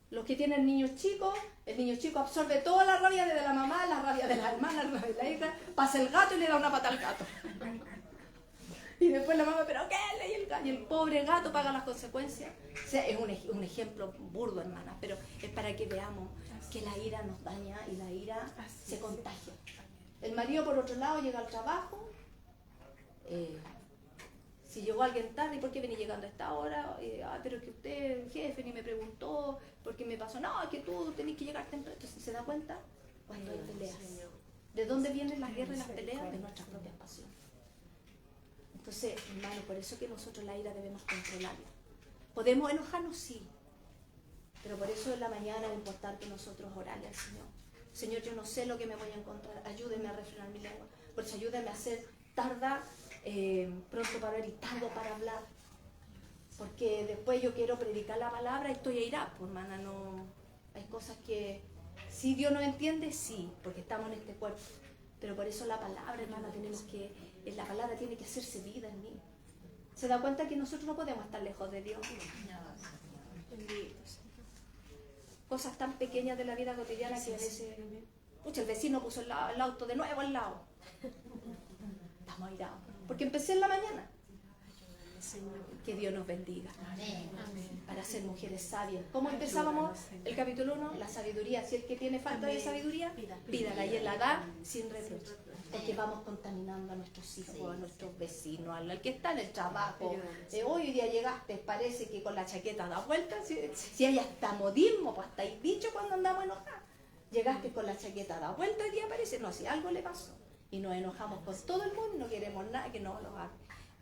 Los que tienen niños chicos, el niño chico absorbe toda la rabia de la mamá, la rabia de la hermana, la rabia de la hija, pasa el gato y le da una pata al gato. Y después la mamá, ¿pero qué? Y el pobre gato paga las consecuencias. O sea, es un ejemplo burdo, hermana, pero es para que veamos que la ira nos daña y la ira se contagia. El marido, por otro lado, llega al trabajo. Si llegó alguien tarde, ¿y por qué venís llegando a esta hora? Pero es que usted, jefe, ni me preguntó, ¿por qué me pasó? No, es que tú tenés que llegar temprano. Entonces, ¿se da cuenta? Cuando hay peleas. ¿De dónde vienen las guerras y las peleas? De nuestras propias pasiones. Entonces, hermano, por eso que nosotros la ira debemos controlarla. ¿Podemos enojarnos? Sí. Pero por eso en la mañana es importante nosotros orarle al Señor. Señor, yo no sé lo que me voy a encontrar. Ayúdeme a refrenar mi lengua. Por eso ayúdame a ser tarda, pronto para ver y tardo para hablar. Porque después yo quiero predicar la palabra y estoy a irar. Pues, hermana, no... Hay cosas que... Si Dios no entiende, sí, porque estamos en este cuerpo. Pero por eso la palabra, hermana, tenemos que... La palabra tiene que hacerse vida en mí. ¿Se da cuenta que nosotros no podemos estar lejos de Dios? Cosas tan pequeñas de la vida cotidiana que a veces... Pucha, el vecino puso el auto de nuevo al lado. Estamos airados. Porque empecé en la mañana. Que Dios nos bendiga. Para ser mujeres sabias. ¿Cómo empezábamos el capítulo 1? La sabiduría. Si el que tiene falta de sabiduría, pídala. Y Él la da sin reproche. Porque vamos contaminando a nuestros hijos, a nuestros vecinos, al que está en el trabajo. Hoy día llegaste, parece que con la chaqueta da vuelta. Si hay hasta modismo, pues hasta hay dicho cuando andamos enojados. Llegaste con la chaqueta da vuelta y día parece, no, si algo le pasó. Y nos enojamos con todo el mundo y no queremos nada que nos lo haga.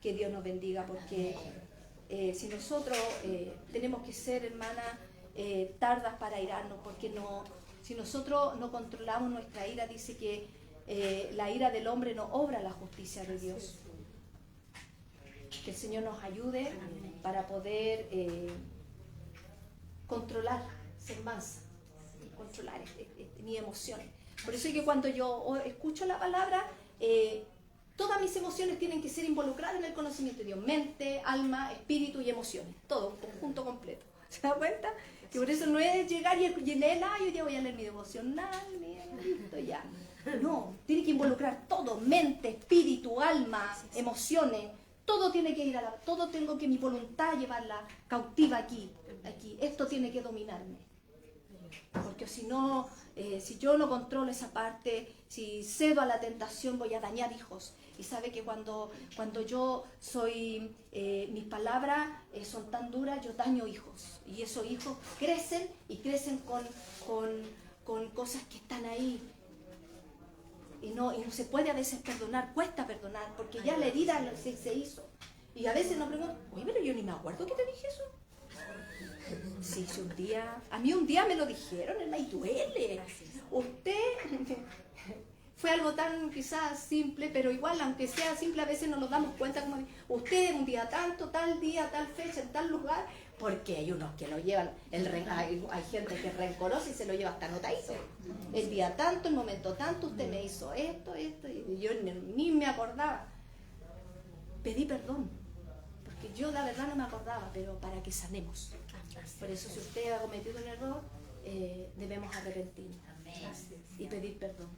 Que Dios nos bendiga, porque si nosotros tenemos que ser, hermana, tardas para irarnos, porque no, si nosotros no controlamos nuestra ira, dice que la ira del hombre no obra la justicia de Dios. Que el Señor nos ayude para poder controlar, ser mansa, controlar mis emociones. Por eso es que cuando yo escucho la palabra, todas mis emociones tienen que ser involucradas en el conocimiento de Dios. Mente, alma, espíritu y emociones. Todo, un conjunto completo. ¿Se da cuenta? Que por eso no es llegar y leer, yo ya voy a leer mi devocional, listo, ya. No, tiene que involucrar todo, mente, espíritu, alma, emociones. Todo tiene que ir todo tengo que mi voluntad llevarla cautiva aquí. Esto tiene que dominarme. Porque si no, si yo no controlo esa parte, si cedo a la tentación, voy a dañar hijos. Y sabe que cuando yo soy, mis palabras son tan duras, yo daño hijos. Y esos hijos crecen y crecen con cosas que están ahí. Y no se puede a veces perdonar, cuesta perdonar, porque ya la herida se hizo. Y a veces nos preguntan, oye, pero yo ni me acuerdo que te dije eso. Sí, a mí un día me lo dijeron, y duele. Usted, fue algo tan quizás simple, pero igual, aunque sea simple, a veces nos damos cuenta como usted un día tanto, tal día, tal fecha, en tal lugar, porque hay unos que lo llevan, hay gente que es rencorosa y se lo lleva hasta anotadito. El día tanto, el momento tanto, usted me hizo esto, y yo ni me acordaba. Pedí perdón, porque yo la verdad no me acordaba, pero para que sanemos. Por eso si usted ha cometido un error, debemos arrepentirnos y pedir perdón.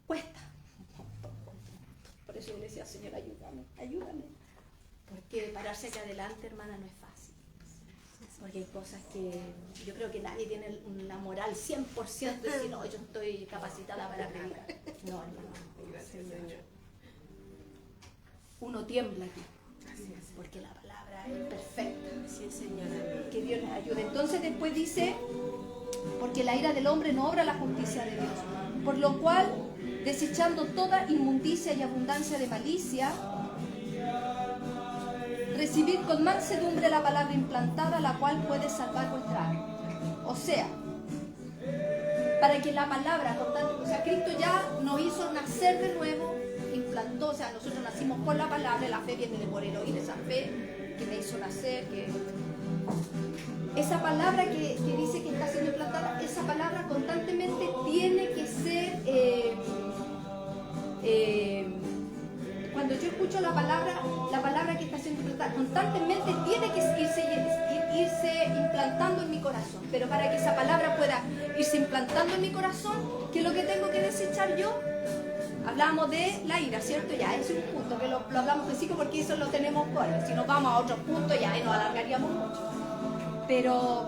Cuesta. Por eso yo le decía, Señor, ayúdame. Porque pararse hacia adelante, hermana, no es fácil. Porque hay cosas que yo creo que nadie tiene una moral 100% de decir, no, yo estoy capacitada para predicar. No, hermano. Uno tiembla aquí, porque la palabra es perfecta. Sí, Señora. Que Dios les ayude. Entonces después dice, porque la ira del hombre no obra la justicia de Dios. Por lo cual, desechando toda inmundicia y abundancia de malicia, recibid con mansedumbre la palabra implantada, la cual puede salvar vuestra alma. O sea, para que la palabra, o sea, Cristo ya nos hizo nacer de nuevo, implantó, o sea, nosotros nacimos por la palabra, la fe viene de por el oír, esa fe que me hizo nacer, que esa palabra que dice que está siendo implantada, esa palabra constantemente tiene que ser, cuando yo escucho la palabra que está siendo implantada, constantemente tiene que irse implantando en mi corazón. Pero para que esa palabra pueda irse implantando en mi corazón, ¿qué es lo que tengo que desechar yo? Hablamos de la ira, ¿cierto? Ya, ese es un punto que lo hablamos de porque eso lo tenemos, bueno, si nos vamos a otros puntos ya nos alargaríamos mucho. Pero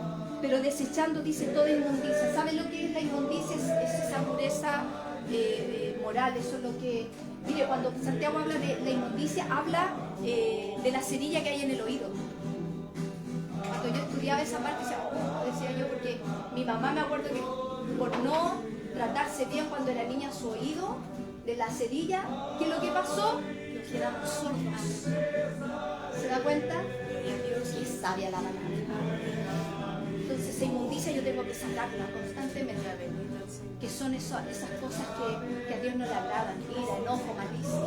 desechando, dice, toda inmundicia. ¿Saben lo que es la inmundicia? Es esa pureza moral, eso es lo que... Mire, cuando Santiago habla de la inmundicia, habla de la cerilla que hay en el oído. Cuando yo estudiaba esa parte, decía yo, porque mi mamá me acuerdo que por no tratarse bien cuando era niña su oído, de la cerilla, ¿qué es lo que pasó? Nos quedamos sordos. ¿Se da cuenta? Y es sabia la palabra. Entonces esa inmundicia yo tengo que sacarla constantemente, que son esas cosas que a Dios no le agradan, ira, enojo, malicia.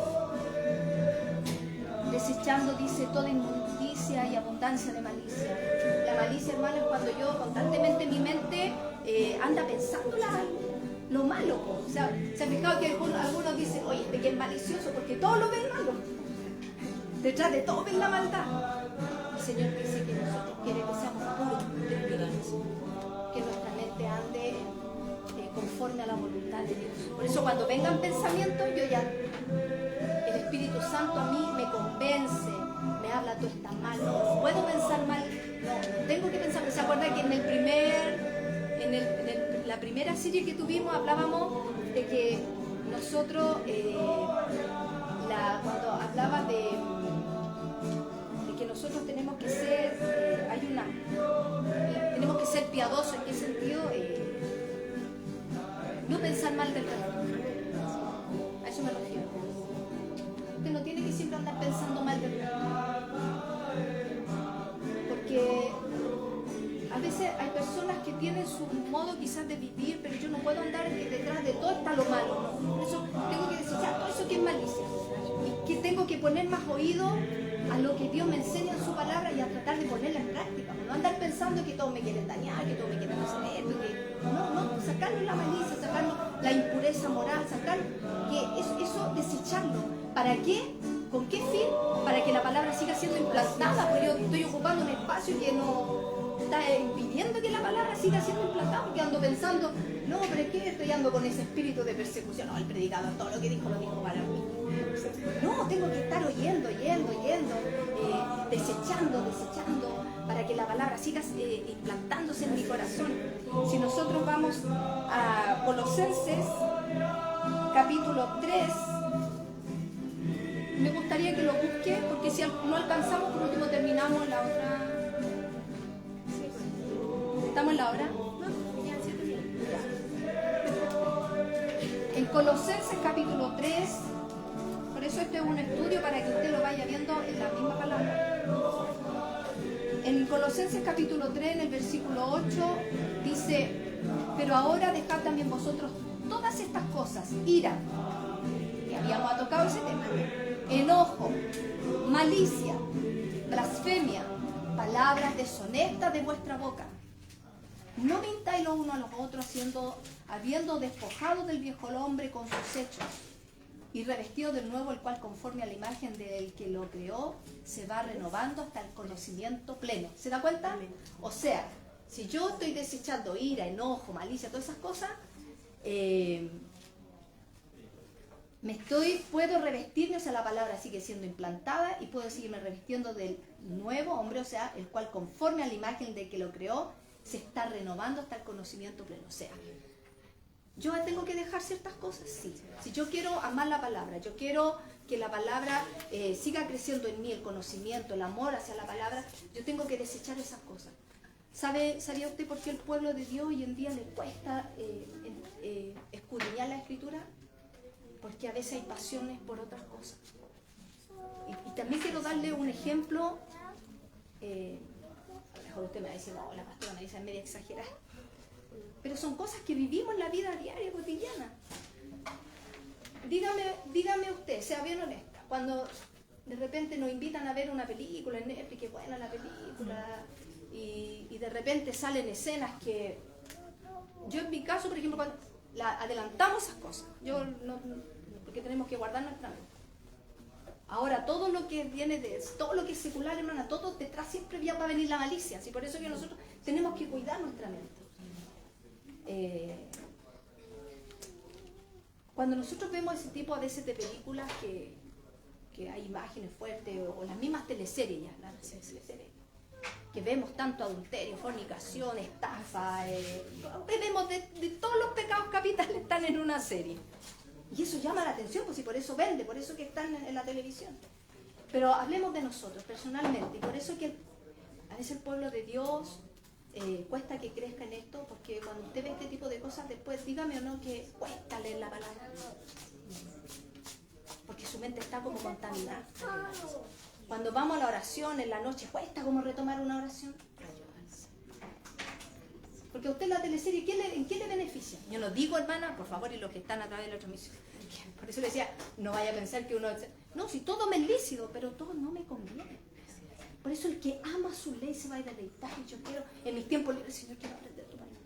Desechando, dice, toda inmundicia y abundancia de malicia. La malicia, hermano, es cuando yo constantemente mi mente anda pensando lo malo. O sea, ¿se han fijado que algunos dicen, oye, este que es malicioso? Porque todos lo ven malo. Detrás de todo ven la maldad. El Señor dice que nosotros quiere que seamos puros de espíritu, que nuestra mente ande conforme a la voluntad de Dios. Por eso cuando vengan pensamientos, el Espíritu Santo a mí me convence, me habla, tú estás mal, no puedo pensar mal, no tengo que pensar. ¿Se acuerdan que en la primera serie que tuvimos hablábamos de que nosotros, cuando hablaba de que nosotros tenemos que ser, tenemos que ser piadosos? ¿En qué sentido? No pensar mal del resto. A eso me refiero. Usted no tiene que siempre andar pensando mal del resto. Porque a veces hay personas que tienen su modo quizás de vivir, pero yo no puedo andar detrás de todo está lo malo. Por eso tengo que desechar todo eso que es malicia. Y que tengo que poner más oído a lo que Dios me enseña en su palabra y a tratar de ponerla en práctica. No andar pensando que todos me quieren dañar, que todos me quieren hacer esto, sacarnos la malicia, sacarnos la impureza moral, eso desecharlo. ¿Para qué? ¿Con qué fin? Para que la palabra siga siendo implantada, porque yo estoy ocupando un espacio que no está impidiendo que la palabra siga siendo implantada, porque ando pensando, no, pero es que estoy ando con ese espíritu de persecución, no, el predicador todo lo dijo para mí. No, tengo que estar oyendo, desechando, para que la palabra siga implantándose en mi corazón. Si nosotros vamos a Colosenses, capítulo 3, me gustaría que lo busque, porque si no alcanzamos, por último terminamos la otra. ¿Estamos en la hora? En Colosenses, capítulo 3, por eso este es un estudio para que usted lo vaya viendo en la misma palabra. En Colosenses capítulo 3, en el versículo 8, dice, pero ahora dejad también vosotros todas estas cosas, ira, que habíamos tocado ese tema, enojo, malicia, blasfemia, palabras deshonestas de vuestra boca. No mintáis los unos a los otros, habiendo despojado del viejo hombre con sus hechos, y revestido del nuevo, el cual conforme a la imagen del que lo creó, se va renovando hasta el conocimiento pleno. ¿Se da cuenta? O sea, si yo estoy desechando ira, enojo, malicia, todas esas cosas, puedo revestirme, o sea, la palabra sigue siendo implantada y puedo seguirme revestiendo del nuevo hombre, o sea, el cual conforme a la imagen de que lo creó, se está renovando hasta el conocimiento pleno. O sea, yo tengo que dejar ciertas cosas, sí. Si yo quiero amar la palabra, yo quiero que la palabra siga creciendo en mí, el conocimiento, el amor hacia la palabra, yo tengo que desechar esas cosas. ¿Sabía usted por qué el pueblo de Dios hoy en día le cuesta escudriñar la Escritura? Porque a veces hay pasiones por otras cosas. Y también quiero darle un ejemplo. A lo mejor usted me va a decir, no, la pastora me dice es media exagerada. Pero son cosas que vivimos en la vida diaria, cotidiana. Dígame usted, sea bien honesta, cuando de repente nos invitan a ver una película en Netflix, que buena la película, y de repente salen escenas que... Yo en mi caso, por ejemplo, cuando adelantamos esas cosas, porque tenemos que guardar nuestra mente. Ahora, todo lo que viene todo lo que es secular, hermana, todo detrás siempre va a venir la malicia. Así por eso que nosotros tenemos que cuidar nuestra mente. Cuando nosotros vemos ese tipo a veces de películas que hay imágenes fuertes, o las mismas teleseries ya, las teleseries, que vemos tanto adulterio, fornicación, estafa, vemos de todos los pecados capitales están en una serie. Y eso llama la atención, pues, y por eso vende, por eso que están en la televisión. Pero hablemos de nosotros personalmente, y por eso que a veces el pueblo de Dios cuesta que crezca en esto, porque cuando usted ve este tipo de cosas, después dígame o no que cuesta leer la palabra, porque su mente está como contaminada. Cuando vamos a la oración en la noche, cuesta como retomar una oración. Porque a usted la teleserie, ¿en qué le beneficia? Yo no digo, hermana, por favor, y los que están a través de la transmisión. Por eso le decía, no vaya a pensar que uno... No, si todo me es lícito, pero todo no me conviene. Por eso el que ama su ley se va a ir a deleitar. Y yo quiero, en mis tiempos libres, Señor, quiero aprender tu palabra.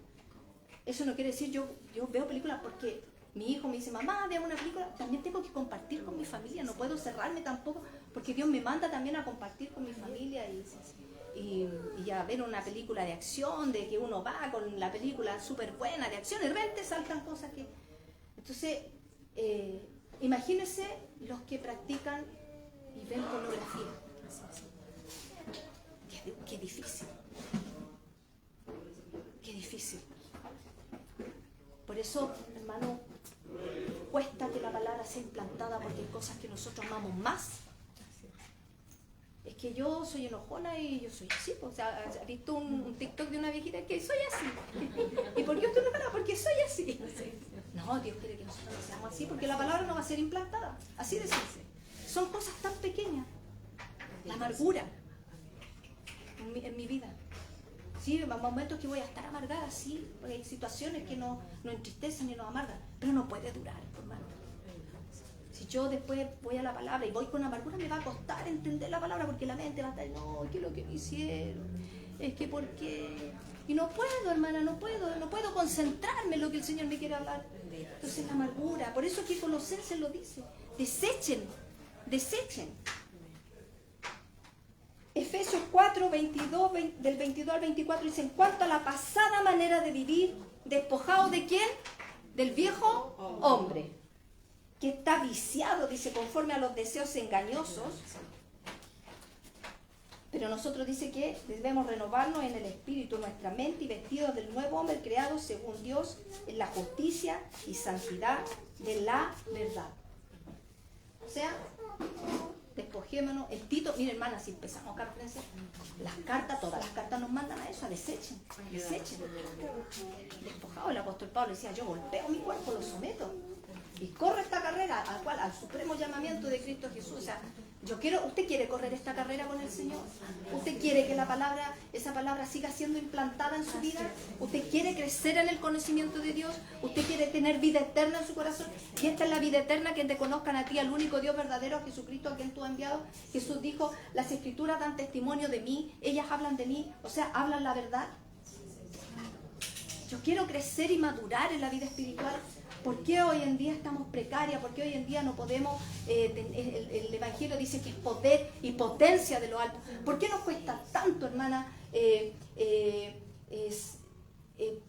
Eso no quiere decir, yo veo películas porque mi hijo me dice, mamá, veamos una película. También tengo que compartir con mi familia. No puedo cerrarme tampoco, porque Dios me manda también a compartir con mi familia y a ver una película de acción, de que uno va con la película súper buena de acción y de repente saltan cosas que... Entonces, imagínense los que practican y ven pornografía. Qué difícil. Qué difícil. Por eso, hermano, cuesta que la palabra sea implantada porque hay cosas que nosotros amamos más. Es que yo soy enojona y yo soy así. O sea, ¿ha visto un TikTok de una viejita que soy así? ¿Y por qué usted no enojona? Porque soy así. No, Dios quiere que nosotros no seamos así porque la palabra no va a ser implantada. Así de simple. Son cosas tan pequeñas. La amargura en mi vida. Sí, hay momentos que voy a estar amargada, sí, porque hay situaciones que nos entristecen y nos amargan, pero no puede durar, hermano. Si yo después voy a la palabra y voy con amargura, me va a costar entender la palabra porque la mente va a estar, no, ¿qué es lo que me hicieron? Es que ¿por qué? Y no puedo, hermana, no puedo concentrarme en lo que el Señor me quiere hablar. Entonces la amargura, por eso que Colosenses lo dice, desechen. Efesios 4, 22, del 22 al 24 dice, en cuanto a la pasada manera de vivir, despojado de ¿quién? Del viejo hombre, que está viciado, dice, conforme a los deseos engañosos. Pero nosotros dice que debemos renovarnos en el espíritu, nuestra mente, y vestidos del nuevo hombre creado según Dios en la justicia y santidad de la verdad. O sea, despojémonos. El Tito, mire hermana, si empezamos acá, las cartas, todas las cartas nos mandan a eso, a desechen. Despojado, el apóstol Pablo decía, yo golpeo mi cuerpo, lo someto. Y corre esta carrera, al supremo llamamiento de Cristo Jesús. O sea, ¿usted quiere correr esta carrera con el Señor? ¿Usted quiere que esa palabra siga siendo implantada en su vida? ¿Usted quiere crecer en el conocimiento de Dios? ¿Usted quiere tener vida eterna en su corazón? Y esta es la vida eterna, que te conozcan a ti, al único Dios verdadero, a Jesucristo, a quien tú has enviado. Jesús dijo, las Escrituras dan testimonio de mí, ellas hablan de mí, o sea, hablan la verdad. Yo quiero crecer y madurar en la vida espiritual. ¿Por qué hoy en día estamos precarias? ¿Por qué hoy en día no podemos? El Evangelio dice que es poder y potencia de lo alto. ¿Por qué nos cuesta tanto, hermana,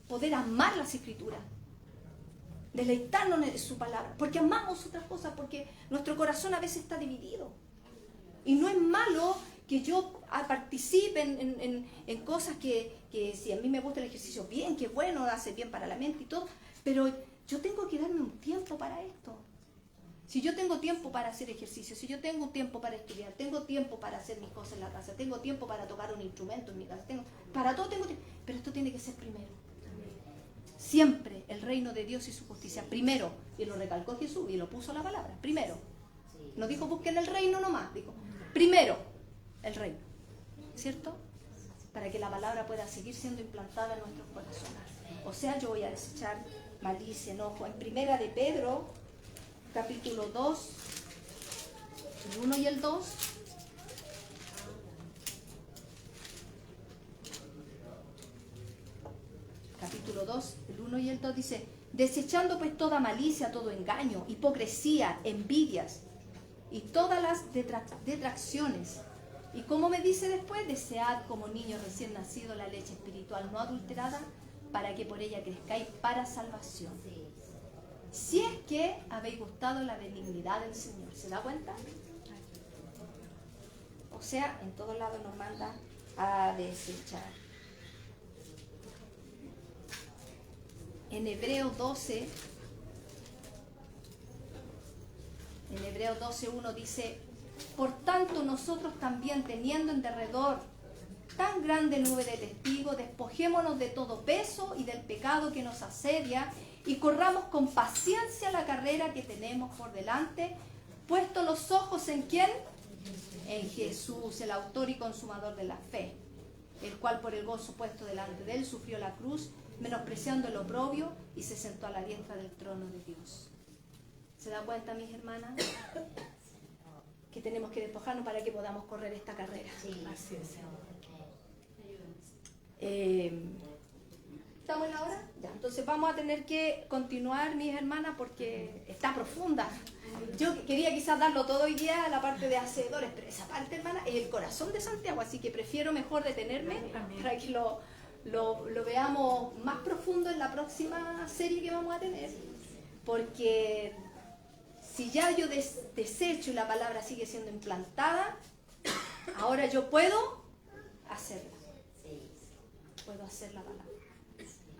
poder amar las Escrituras? Deleitarnos en su palabra. Porque amamos otras cosas, porque nuestro corazón a veces está dividido. Y no es malo que yo participen en cosas que si a mí me gusta el ejercicio, bien, qué bueno, hace bien para la mente y todo, pero yo tengo que darme un tiempo para esto. Si yo tengo tiempo para hacer ejercicio, si yo tengo tiempo para estudiar, tengo tiempo para hacer mis cosas en la casa, tengo tiempo para tocar un instrumento en mi casa, para todo tengo tiempo, pero esto tiene que ser primero. Siempre el reino de Dios y su justicia, primero, y lo recalcó Jesús y lo puso la palabra, primero. No dijo busquen el reino nomás, dijo primero el reino, ¿cierto? Para que la palabra pueda seguir siendo implantada en nuestros corazones. O sea, yo voy a desechar malicia, enojo. En primera de Pedro, capítulo 2, el 1 y el 2. Capítulo 2, el 1 y el 2 dice, desechando pues toda malicia, todo engaño, hipocresía, envidias y todas las detracciones. Y como me dice después, desead como niños recién nacidos la leche espiritual no adulterada, para que por ella crezcáis para salvación. Si es que habéis gustado la benignidad del Señor. ¿Se da cuenta? O sea, en todos lados nos manda a desechar. En Hebreos 12, en Hebreos 12:1 dice, por tanto nosotros también, teniendo en derredor tan grande nube de testigos, despojémonos de todo peso y del pecado que nos asedia y corramos con paciencia la carrera que tenemos por delante, puesto los ojos en ¿quién? En Jesús, el autor y consumador de la fe, el cual por el gozo puesto delante de él sufrió la cruz, menospreciando el oprobio, y se sentó a la diestra del trono de Dios. ¿Se da cuenta, mis hermanas? Que tenemos que despojarnos para que podamos correr esta carrera. Sí. Así es. ¿Estamos en la hora? Ya, entonces vamos a tener que continuar, mis hermanas, porque está profunda. Yo quería quizás darlo todo hoy día a la parte de hacedores, pero esa parte, hermana, es el corazón de Santiago, así que prefiero mejor detenerme para que lo veamos más profundo en la próxima serie que vamos a tener, porque si ya yo desecho y la palabra sigue siendo implantada, ahora yo puedo hacerla. Puedo hacer la palabra.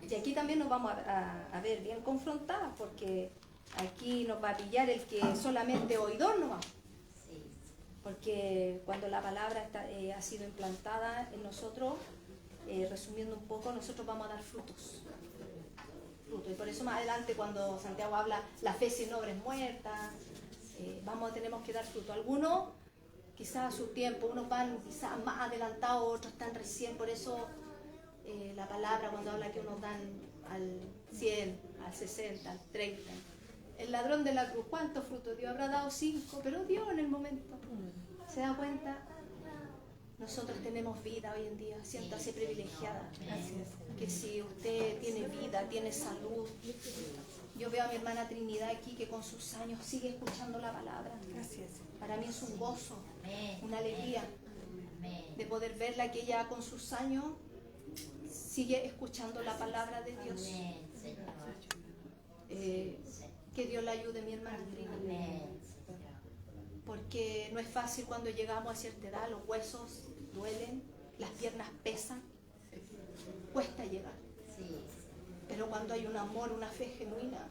Y aquí también nos vamos a ver bien confrontadas, porque aquí nos va a pillar el que solamente oidor no va. Porque cuando la palabra ha sido implantada en nosotros, resumiendo un poco, nosotros vamos a dar frutos. Y por eso más adelante cuando Santiago habla, la fe sin obra es muerta, tenemos que dar fruto. Algunos quizás a su tiempo, unos van quizás más adelantados, otros están recién, por eso la palabra cuando habla que unos dan al 100, al 60, al 30. El ladrón de la cruz, ¿cuántos frutos dio? Habrá dado 5, pero dio en el momento. ¿Se da cuenta? Nosotros tenemos vida hoy en día, siéntase privilegiada. Que si usted tiene vida, tiene salud. Yo veo a mi hermana Trinidad aquí que con sus años sigue escuchando la palabra. Para mí es un gozo, una alegría de poder verla que ella con sus años sigue escuchando la palabra de Dios. Que Dios la ayude, mi hermana Trinidad. Porque no es fácil cuando llegamos a cierta edad, los huesos duelen, las piernas pesan, cuesta llegar. Pero cuando hay un amor, una fe genuina,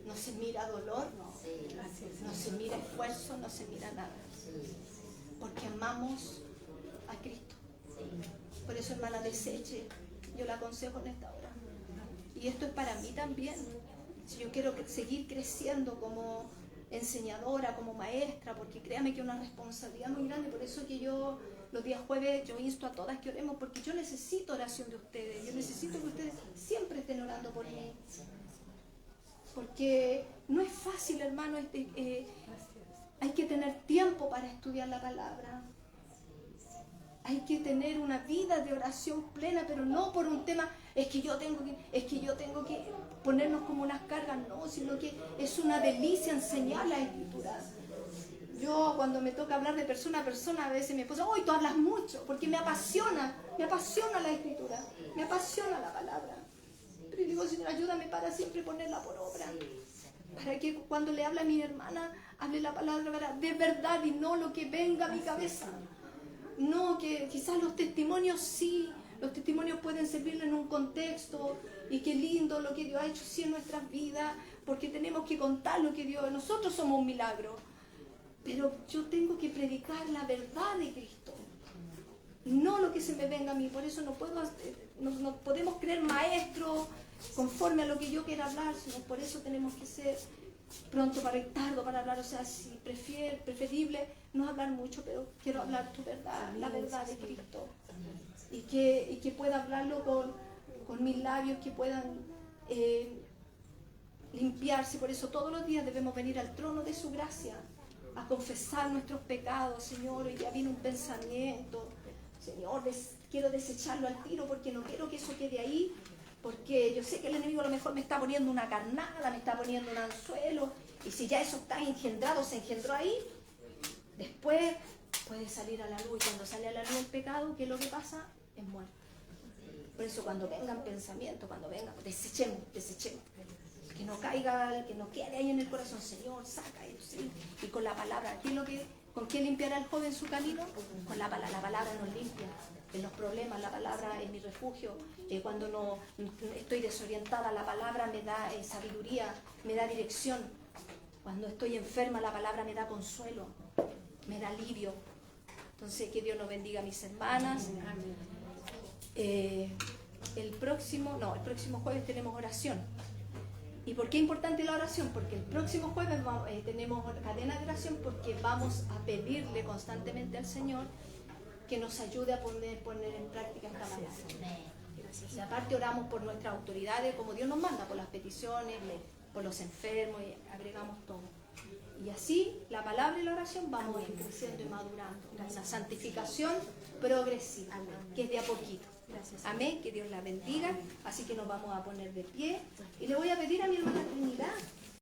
no se mira dolor, no se mira esfuerzo, no se mira nada. Porque amamos a Cristo. Por eso, hermana, deseche, yo la aconsejo en esta hora. Y esto es para mí también. Si yo quiero seguir creciendo como enseñadora, como maestra, porque créame que es una responsabilidad muy grande, por eso que yo los días jueves yo insto a todas que oremos, porque yo necesito oración de ustedes, yo necesito que ustedes siempre estén orando por mí, porque no es fácil, hermano, hay que tener tiempo para estudiar la palabra, hay que tener una vida de oración plena, pero no por un tema, es que yo tengo que ponernos como unas cargas, no, sino que es una delicia enseñar la Escritura. Yo cuando me toca hablar de persona a persona, a veces mi esposa, ¡ay, tú hablas mucho! Porque me apasiona la Escritura, me apasiona la palabra. Pero yo digo, Señor, ayúdame para siempre ponerla por obra. Para que cuando le habla a mi hermana, hable la palabra de verdad y no lo que venga a mi cabeza. No, que quizás los testimonios sí, los testimonios pueden servirle en un contexto, y qué lindo lo que Dios ha hecho sí en nuestras vidas, porque tenemos que contar lo que Dios, nosotros somos un milagro. Pero yo tengo que predicar la verdad de Cristo, no lo que se me venga a mí. Por eso no podemos creer maestros conforme a lo que yo quiera hablar, sino por eso tenemos que ser pronto para el tardo para hablar. O sea, si preferible no hablar mucho, pero quiero hablar tu verdad, la verdad de Cristo, y que pueda hablarlo con mis labios, que puedan limpiarse. Por eso todos los días debemos venir al trono de su gracia a confesar nuestros pecados. Señor, hoy ya viene un pensamiento, Señor, quiero desecharlo al tiro, porque no quiero que eso quede ahí, porque yo sé que el enemigo a lo mejor me está poniendo una carnada, me está poniendo un anzuelo, y si ya eso está engendrado, se engendró ahí, después puede salir a la luz, y cuando sale a la luz el pecado, ¿qué es lo que pasa? Es muerte. Por eso cuando vengan pensamientos, cuando vengan, desechemos, que no caiga, que no quede ahí en el corazón. Señor, saca eso, ¿sí? Y con la palabra, ¿con qué limpiará el joven su camino? Con la palabra nos limpia. En los problemas, la palabra es mi refugio. Cuando no estoy desorientada, la palabra me da sabiduría, me da dirección. Cuando estoy enferma, la palabra me da consuelo, me da alivio. Entonces, que Dios nos bendiga, mis hermanas. El próximo jueves tenemos oración. ¿Y por qué es importante la oración? Porque el próximo jueves tenemos cadena de oración, porque vamos a pedirle constantemente al Señor que nos ayude a poner en práctica esta palabra. Y aparte oramos por nuestras autoridades, como Dios nos manda, por las peticiones, por los enfermos, y agregamos todo. Y así, la palabra y la oración vamos a ir creciendo y madurando. Una santificación progresiva, que es de a poquito. Amén, que Dios la bendiga. Así que nos vamos a poner de pie. Y le voy a pedir a mi hermana Trinidad